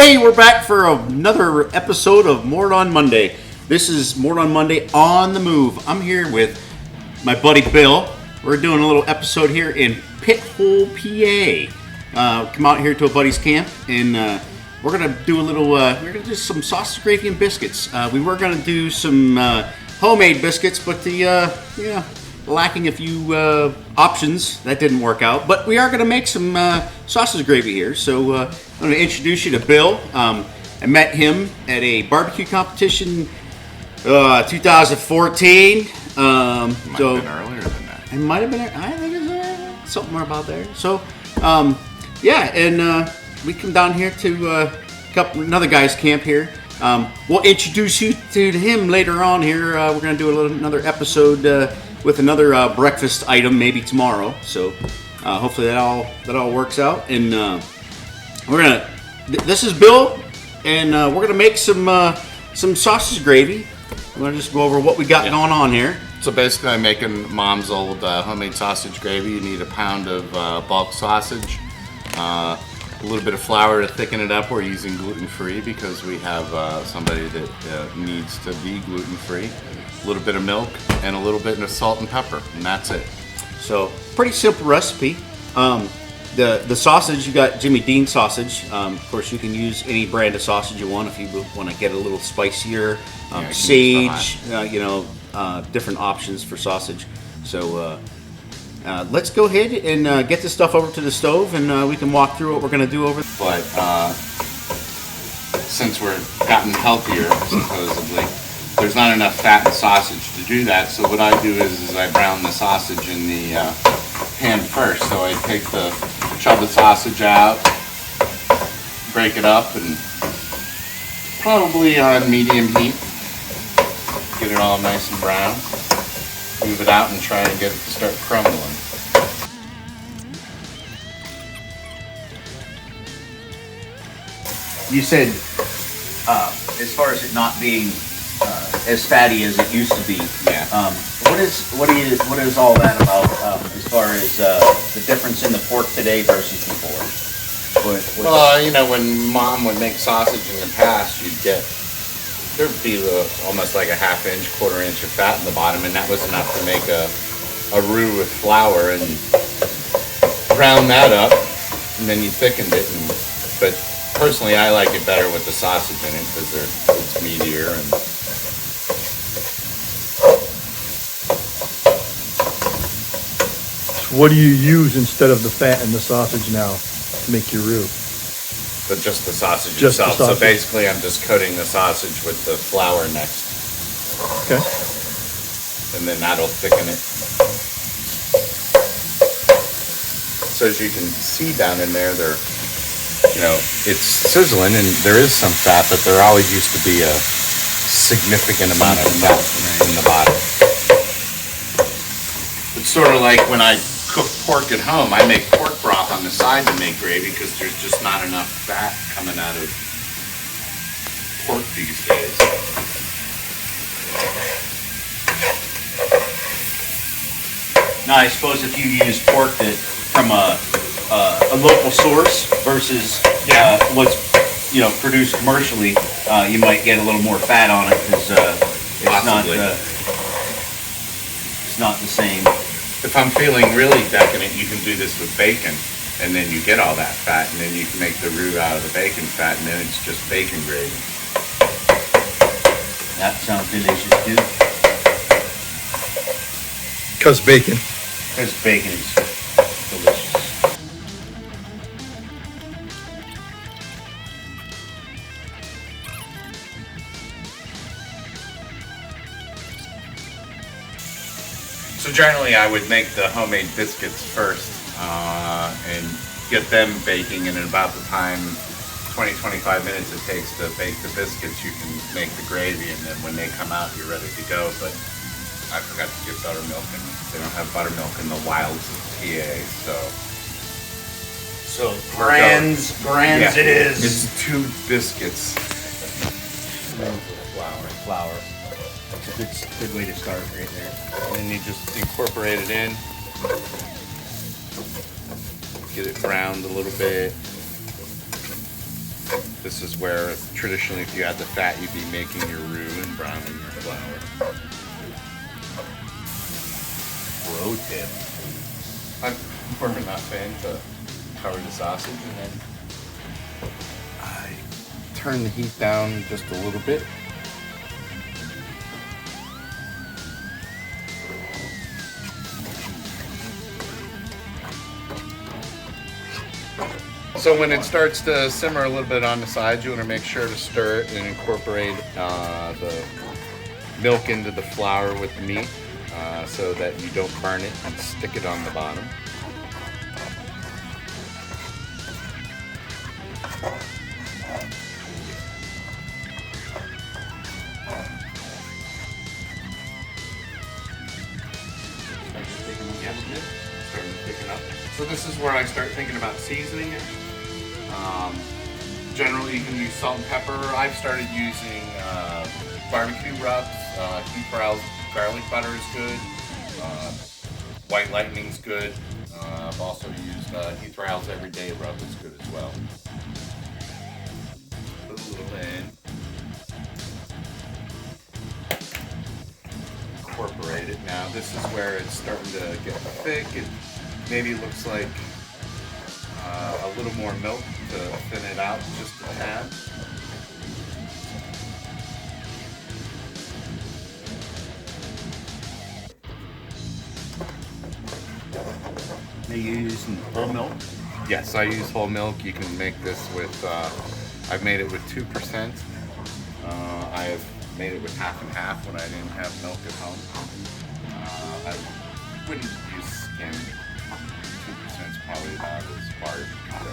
Hey, we're back for another episode of Mort on Monday. This is Mort on Monday on the move. I'm here with my buddy Bill. We're doing a little episode here in Pithole, PA. Come out here to a buddy's camp, and we're gonna do a little. We're gonna do some sausage gravy and biscuits. We were gonna do some homemade biscuits, but lacking a few options, that didn't work out. But we are gonna make some sausage gravy here. So I'm gonna introduce you to Bill. I met him at a barbecue competition, 2014. Might have been earlier than that. It might have been. I think it's something more about there. So, we come down here to another guy's camp here. We'll introduce you to him later on here. We're gonna do another episode with another breakfast item maybe tomorrow. So hopefully that all works out. And this is Bill, and we're gonna make some sausage gravy. We're gonna just go over what we got going on here. So basically, I'm making Mom's old homemade sausage gravy. You need a pound of bulk sausage, a little bit of flour to thicken it up. We're using gluten-free because we have somebody that needs to be gluten-free. A little bit of milk and a little bit of salt and pepper, and that's it. So pretty simple recipe. The sausage, you got Jimmy Dean sausage. Of course, you can use any brand of sausage you want if you want to get a little spicier. Sage, different options for sausage. So let's go ahead and get this stuff over to the stove, and we can walk through what we're going to do over. But since we're gotten healthier, supposedly, there's not enough fat in sausage to do that. So what I do is I brown the sausage in the pan first. So I chop the sausage out, break it up, and probably on medium heat, get it all nice and brown. Move it out and try and get it to start crumbling. You said, as far as it not being as fatty as it used to be. Yeah. What is all that about as far as the difference in the pork today versus before? When Mom would make sausage in the past, there'd be almost like a half-inch, quarter-inch of fat in the bottom, and that was enough to make a roux with flour, and ground that up, and then you thickened it. But personally, I like it better with the sausage in it because it's meatier. And what do you use instead of the fat in the sausage now to make your roux? But just the sausage Just the itself. sausage. So basically, I'm just coating the sausage with the flour next, Okay. and then that'll thicken it. So as you can see down in there, it's sizzling, and there is some fat, but there always used to be a significant amount of fat in the bottom. It's sort of like when I cook pork at home. I make pork broth on the side to make gravy because there's just not enough fat coming out of pork these days. Now, I suppose if you use pork that from a local source versus what's produced commercially, you might get a little more fat on it because it's not the same. If I'm feeling really decadent, you can do this with bacon, and then you get all that fat, and then you can make the roux out of the bacon fat, and then it's just bacon gravy. That sounds delicious too. Because bacon. Because bacon is delicious. So generally, I would make the homemade biscuits first and get them baking, and in about the time, 20-25 minutes it takes to bake the biscuits, you can make the gravy, and then when they come out, you're ready to go. But I forgot to get buttermilk, and they don't have buttermilk in the wilds of PA, So brands it is. It's 2 biscuits. Flour. That's a good way to start right there. And then you just incorporate it in. Get it browned a little bit. This is where traditionally, if you had the fat, you'd be making your roux and browning your flour. Pro tip. I'm warm enough in to cover the sausage, and then I turn the heat down just a little bit. So when it starts to simmer a little bit on the sides, you want to make sure to stir it and incorporate the milk into the flour with the meat so that you don't burn it and stick it on the bottom. So this is where I start thinking about seasoning it. Generally, you can use salt and pepper. I've started using barbecue rubs. Heath Browse garlic butter is good. White Lightning's good. I've also used Heath Browse Everyday Rub is good as well. Put a little in. Incorporate it. Now this is where it's starting to get thick. It maybe looks like a little more milk to thin it out just a tad. Are you using whole milk? Yes, I use whole milk. You can make this with, I've made it with 2%. I have made it with half and half when I didn't have milk at home. I wouldn't use skim. 2% is probably about as far as you can go.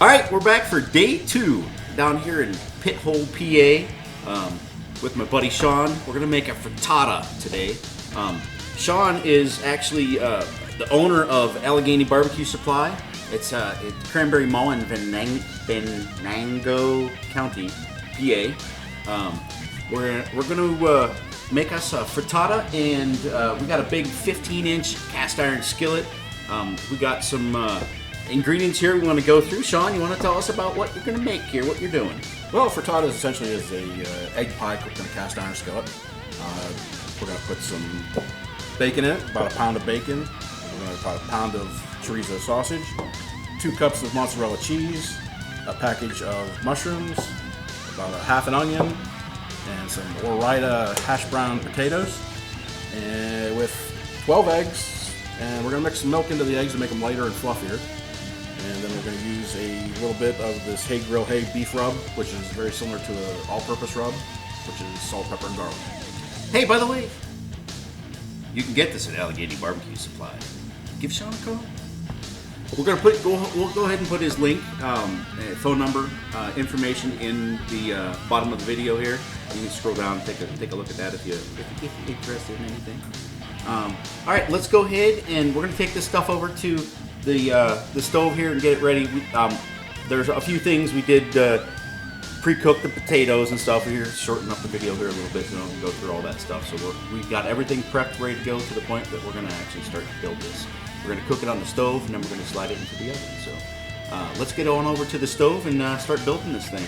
All right, we're back for day 2 down here in Pit Hole, PA, with my buddy Sean. We're gonna make a frittata today. Sean is actually the owner of Allegheny BBQ Supply. It's Cranberry Mall in Venango County, PA. We're gonna make us a frittata, and we got a big 15-inch cast iron skillet. We got some ingredients here we want to go through. Sean, you want to tell us about what you're going to make here, what you're doing? Well, frittata essentially is a egg pie cooked in a cast iron skillet. We're going to put some bacon in it, about a pound of bacon. We're going to put a pound of chorizo sausage, 2 cups of mozzarella cheese, a package of mushrooms, about a half an onion, and some Ore-Ida hash brown potatoes, and with 12 eggs. And we're going to mix some milk into the eggs to make them lighter and fluffier. And then we're going to use a little bit of this Hay Grill Hay beef rub, which is very similar to an all-purpose rub, which is salt, pepper, and garlic. Hey, by the way, you can get this at Allegheny BBQ Supply. Give Sean a call. We're gonna we'll go ahead and put his link, phone number, information in the bottom of the video here. You can scroll down and take a look at that if you're interested in anything. All right, let's go ahead and we're gonna take this stuff over to the stove here and get it ready. There's a few things we did pre-cook the potatoes and stuff. We're shortening up the video here a little bit so we don't go through all that stuff. So we've got everything prepped, ready to go to the point that we're gonna actually start to build this. We're gonna cook it on the stove and then we're gonna slide it into the oven. So let's get on over to the stove and start building this thing.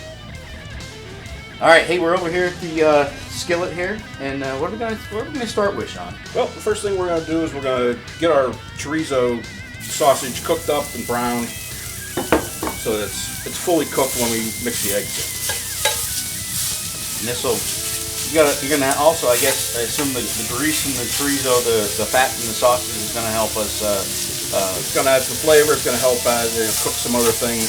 All right, hey, we're over here at the skillet here, and what are we gonna start with, Sean? Well, the first thing we're going to do is we're going to get our chorizo sausage cooked up and browned so that it's fully cooked when we mix the eggs And this will, you're gonna also, I assume the grease and the chorizo, the fat in the sausage is gonna help us. It's going to add some flavor. It's going to help cook some other things.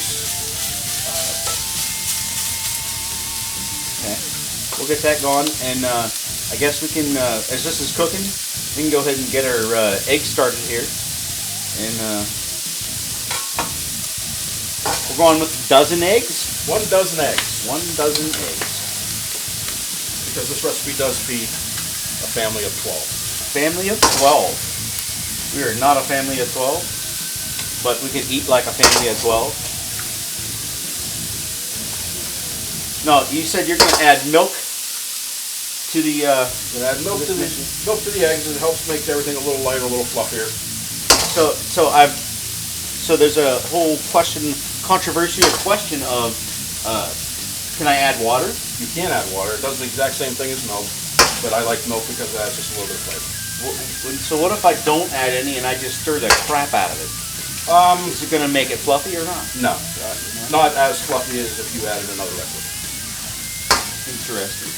Okay, we'll get that going, and I guess we can, as this is cooking, we can go ahead and get our eggs started here. And we're going with a dozen eggs. 1 dozen eggs. 1 dozen eggs. Because this recipe does feed a family of 12. Family of 12. We are not a family of 12, but we can eat like a family of 12. No, you said you're gonna add milk to the. Gonna add milk to the eggs. It helps make everything a little lighter, a little fluffier. So there's a whole controversial question of, can I add water? You can add water. It does the exact same thing as milk, but I like milk because it adds just a little bit of flavor. So what if I don't add any and I just stir the crap out of it? Is it gonna make it fluffy or not? No, not as fluffy as if you added another liquid. Interesting.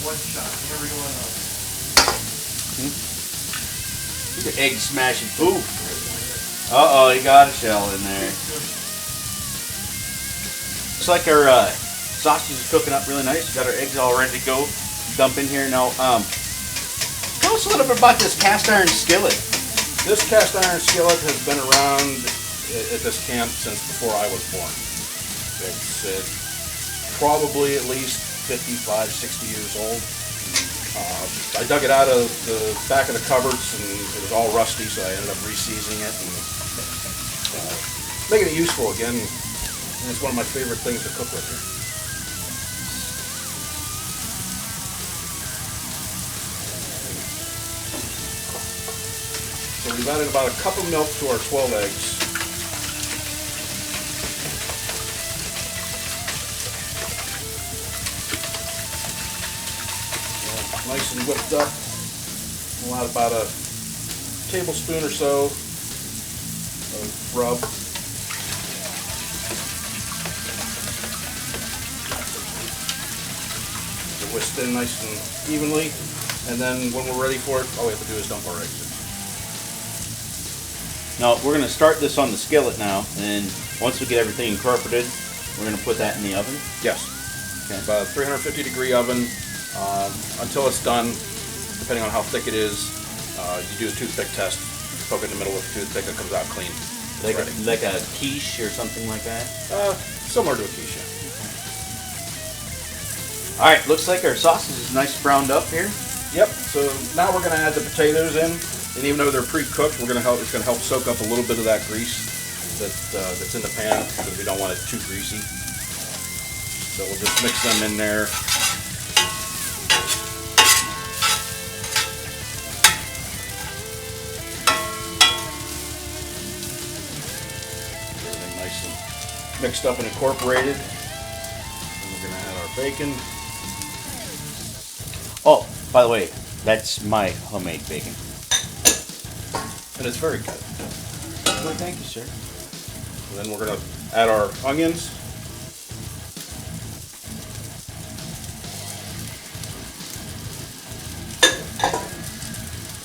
One shot, everyone else. Look at egg smashing. Ooh. Uh-oh, you got a shell in there. Looks like our sausage is cooking up really nice. We got our eggs all ready to go. Dump in here now. Tell us a little bit about this cast iron skillet. This cast iron skillet has been around at this camp since before I was born. It's probably at least 55, 60 years old. I dug it out of the back of the cupboards and it was all rusty, so I ended up re-seasoning it and making it useful again. And it's one of my favorite things to cook with here. So we've added about a cup of milk to our 12 eggs. Nice and whipped up. We'll add about a tablespoon or so of rub. Whisked in nice and evenly, and then when we're ready for it, all we have to do is dump our eggs in. Now we're going to start this on the skillet now, and once we get everything incorporated, we're going to put that in the oven. Yes. Okay. About a 350 degree oven until it's done. Depending on how thick it is, you do a toothpick test. Poke it in the middle with a toothpick, it comes out clean. Like a quiche or something like that? Similar to a quiche. Yeah. All right, looks like our sausage is nice browned up here. Yep. So now we're going to add the potatoes in, and even though they're pre-cooked, it's going to help soak up a little bit of that grease that's in the pan because we don't want it too greasy. So we'll just mix them in there. Everything nice and mixed up and incorporated. And we're going to add our bacon. Oh, by the way, that's my homemade bacon. And it's very good. Well, thank you, sir. And then we're going to add our onions.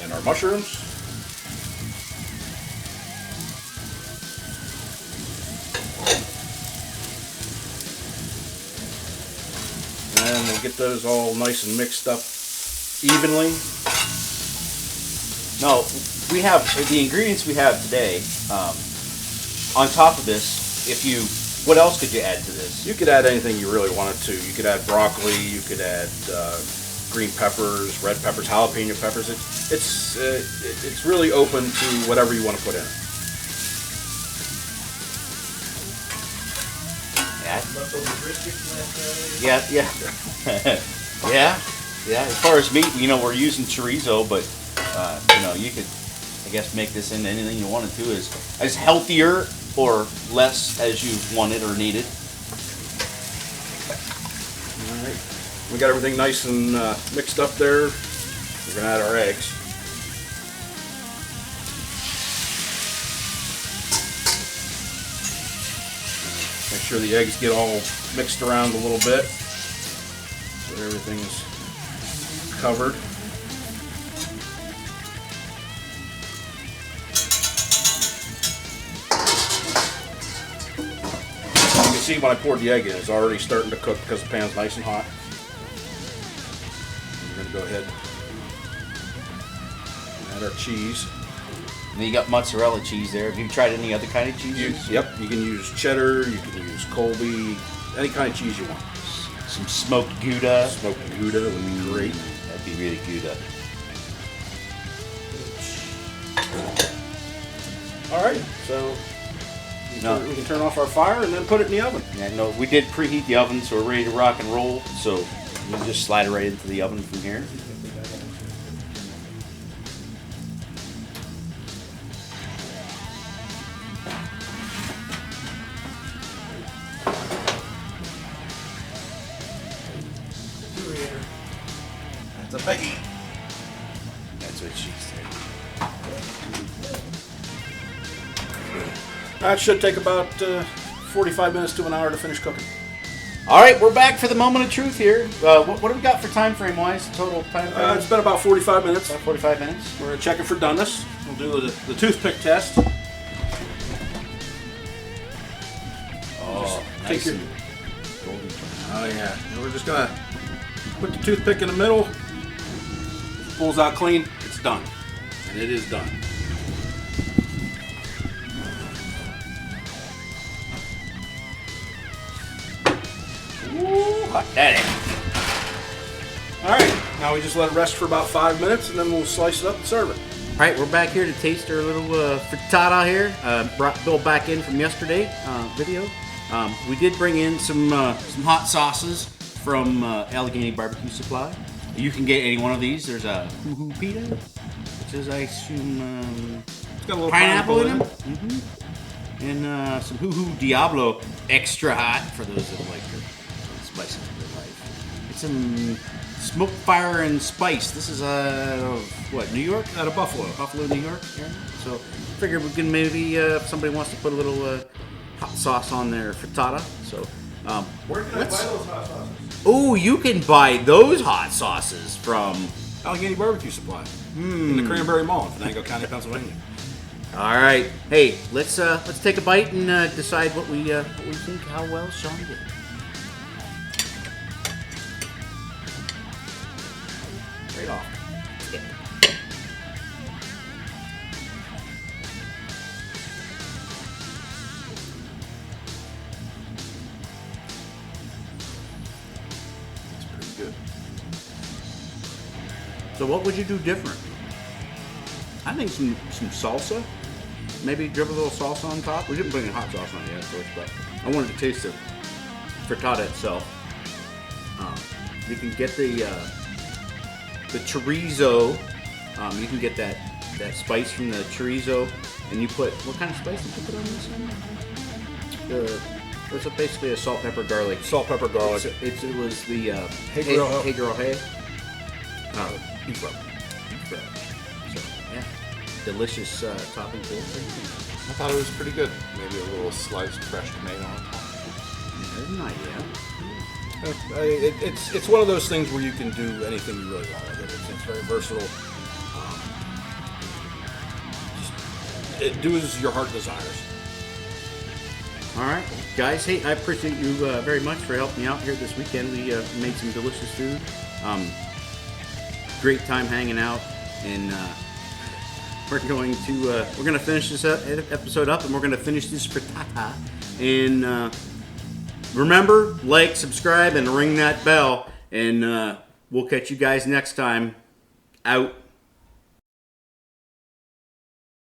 And our mushrooms. And we'll get those all nice and mixed up evenly. No, we have the ingredients we have today. On top of this, what else could you add to this? You could add anything you really wanted to. You could add broccoli. You could add green peppers, red peppers, jalapeno peppers. It's really open to whatever you want to put in it. Yeah, yeah. As far as meat, we're using chorizo, but you could, I guess, make this into anything you wanted to, as healthier or less as you wanted or needed. All right, we got everything nice and mixed up there. We're gonna add our eggs. Make sure the eggs get all mixed around a little bit so everything's covered. You can see when I poured the egg in, it's already starting to cook because the pan's nice and hot. We're going to go ahead and add our cheese. And you got mozzarella cheese there. Have you tried any other kind of cheese? Yep, you can use cheddar, you can use Colby, any kind of cheese you want. Some smoked Gouda. Smoked Gouda would be great. That'd be really good. All right, so No. we can turn off our fire and then put it in the oven. Yeah, no, we did preheat the oven, so we're ready to rock and roll. So we'll just slide it right into the oven from here. That's a biggie. That's what she said. That should take about 45 minutes to an hour to finish cooking. All right, we're back for the moment of truth here. What do we got for time frame wise? Total time frame? It's been about 45 minutes. About 45 minutes. We're checking for doneness. We'll do the toothpick test. Oh, take nice your- and golden. Oh yeah. And we're just gonna put the toothpick in the middle. Pulls out clean. It's done, and it is done. Ooh, hot daddy. All right. Now we just let it rest for about 5 minutes, and then we'll slice it up and serve it. All right, we're back here to taste our little frittata here. Brought Bill back in from yesterday video. We did bring in some hot sauces from Allegheny BBQ Supply. You can get any one of these. There's a hoo-hoo pita, which is, I assume, It's got a little pineapple in them. And some hoo-hoo Diablo extra hot for those that like the spices of their life. It's some smoked fire and spice. This is what, New York? Out of Buffalo. Buffalo, New York. Yeah. So figured we can maybe if somebody wants to put a little hot sauce on their frittata. So Where can I buy those hot sauces? oh, you can buy those hot sauces from. Allegheny BBQ Supply in the Cranberry Mall in Venango County, Pennsylvania. All right, hey, let's take a bite and decide what we think how well Sean did. Straight off. Yeah. It's pretty good. So what would you do different? I think some salsa. Maybe drip a little salsa on top. We didn't put any hot sauce on it yet, of course, but I wanted to taste the frittata itself. You can get the chorizo. You can get that spice from the chorizo, and you put what kind of spice did you put on this one? It's basically a salt, pepper, garlic. Salt, pepper, garlic. It was the Hey Girl. Hey Girl Hey. Beef rub. So yeah, delicious topping for I thought it was pretty good. Maybe a little sliced fresh tomato on top. There's an idea. It's one of those things where you can do anything you really want with it. It's very versatile. Do as your heart desires. All right, guys. Hey, I appreciate you very much for helping me out here this weekend. We made some delicious food. Great time hanging out, and we're going to finish this episode up, and we're going to finish this frittata. And remember, like, subscribe, and ring that bell. And we'll catch you guys next time. Out.